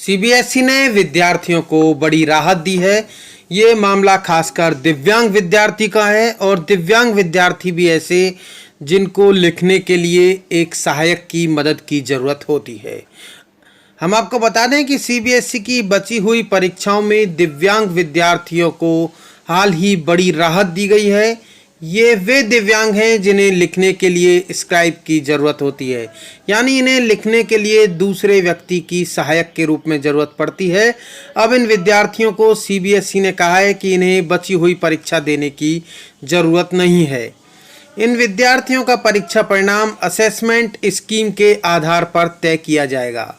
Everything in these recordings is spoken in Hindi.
सीबीएसई ने विद्यार्थियों को बड़ी राहत दी है। ये मामला खासकर दिव्यांग विद्यार्थी का है और दिव्यांग विद्यार्थी भी ऐसे जिनको लिखने के लिए एक सहायक की मदद की ज़रूरत होती है। हम आपको बता दें कि सीबीएसई की बची हुई परीक्षाओं में दिव्यांग विद्यार्थियों को हाल ही बड़ी राहत दी गई है। ये वे दिव्यांग हैं जिन्हें लिखने के लिए स्क्राइब की ज़रूरत होती है, यानी इन्हें लिखने के लिए दूसरे व्यक्ति की सहायक के रूप में ज़रूरत पड़ती है। अब इन विद्यार्थियों को सीबीएसई ने कहा है कि इन्हें बची हुई परीक्षा देने की ज़रूरत नहीं है। इन विद्यार्थियों का परीक्षा परिणाम असेसमेंट स्कीम के आधार पर तय किया जाएगा।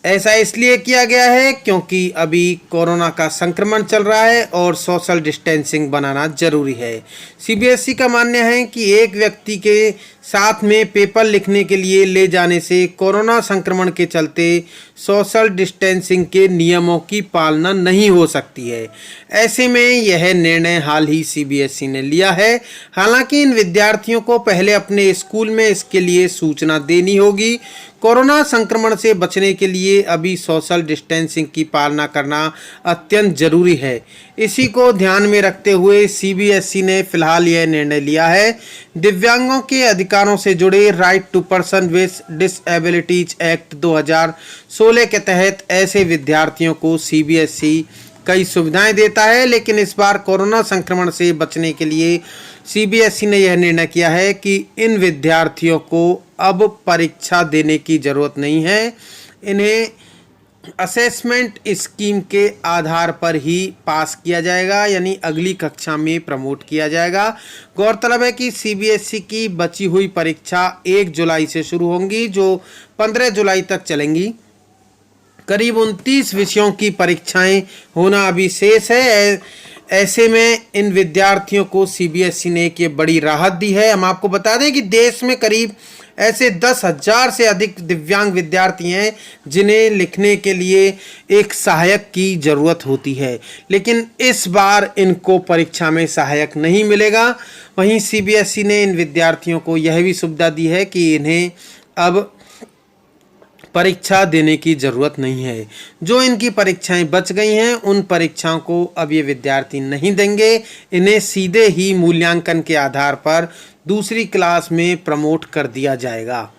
ऐसा इसलिए किया गया है क्योंकि अभी कोरोना का संक्रमण चल रहा है और सोशल डिस्टेंसिंग बनाना जरूरी है। सीबीएसई का मानना है कि एक व्यक्ति के साथ में पेपर लिखने के लिए ले जाने से कोरोना संक्रमण के चलते सोशल डिस्टेंसिंग के नियमों की पालना नहीं हो सकती है। ऐसे में यह निर्णय हाल ही सीबीएसई ने लिया है। हालांकि इन विद्यार्थियों को पहले अपने स्कूल में इसके लिए सूचना देनी होगी। कोरोना संक्रमण से बचने के लिए अभी सोशल डिस्टेंसिंग की पालना करना अत्यंत जरूरी है। इसी को ध्यान में रखते हुए सीबीएसई ने फिलहाल यह निर्णय लिया है। दिव्यांगों के अधिकारों से जुड़े right to person with disabilities act 2016 के तहत ऐसे विद्यार्थियों को सीबीएसई कई सुविधाएं देता है, लेकिन इस बार कोरोना संक्रमण से बचने के लिए सीबीएसई ने यह निर्णय किया है कि इन विद्यार्थियों को अब परीक्षा देने की ज़रूरत नहीं है। इन्हें असेसमेंट स्कीम के आधार पर ही पास किया जाएगा, यानी अगली कक्षा में प्रमोट किया जाएगा। गौरतलब है कि सीबीएसई की बची हुई परीक्षा 1 जुलाई से शुरू होंगी, जो 15 जुलाई तक चलेंगी। करीब 29 विषयों की परीक्षाएं होना अभी शेष है। ऐसे में इन विद्यार्थियों को सीबीएसई ने एक ये बड़ी राहत दी है। हम आपको बता दें कि देश में करीब ऐसे 10,000 से अधिक दिव्यांग विद्यार्थी हैं जिन्हें लिखने के लिए एक सहायक की ज़रूरत होती है, लेकिन इस बार इनको परीक्षा में सहायक नहीं मिलेगा। वहीं सीबीएसई ने इन विद्यार्थियों को यह भी सुविधा दी है कि इन्हें अब परीक्षा देने की ज़रूरत नहीं है। जो इनकी परीक्षाएं बच गई हैं उन परीक्षाओं को अब ये विद्यार्थी नहीं देंगे। इन्हें सीधे ही मूल्यांकन के आधार पर दूसरी क्लास में प्रमोट कर दिया जाएगा।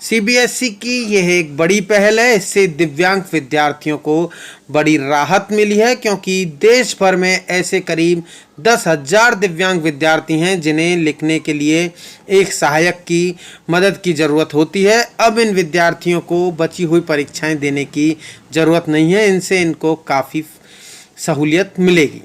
सीबीएसई की यह एक बड़ी पहल है। इससे दिव्यांग विद्यार्थियों को बड़ी राहत मिली है, क्योंकि देश भर में ऐसे करीब 10,000 दिव्यांग विद्यार्थी हैं जिन्हें लिखने के लिए एक सहायक की मदद की ज़रूरत होती है। अब इन विद्यार्थियों को बची हुई परीक्षाएं देने की ज़रूरत नहीं है। इनसे इनको काफ़ी सहूलियत मिलेगी।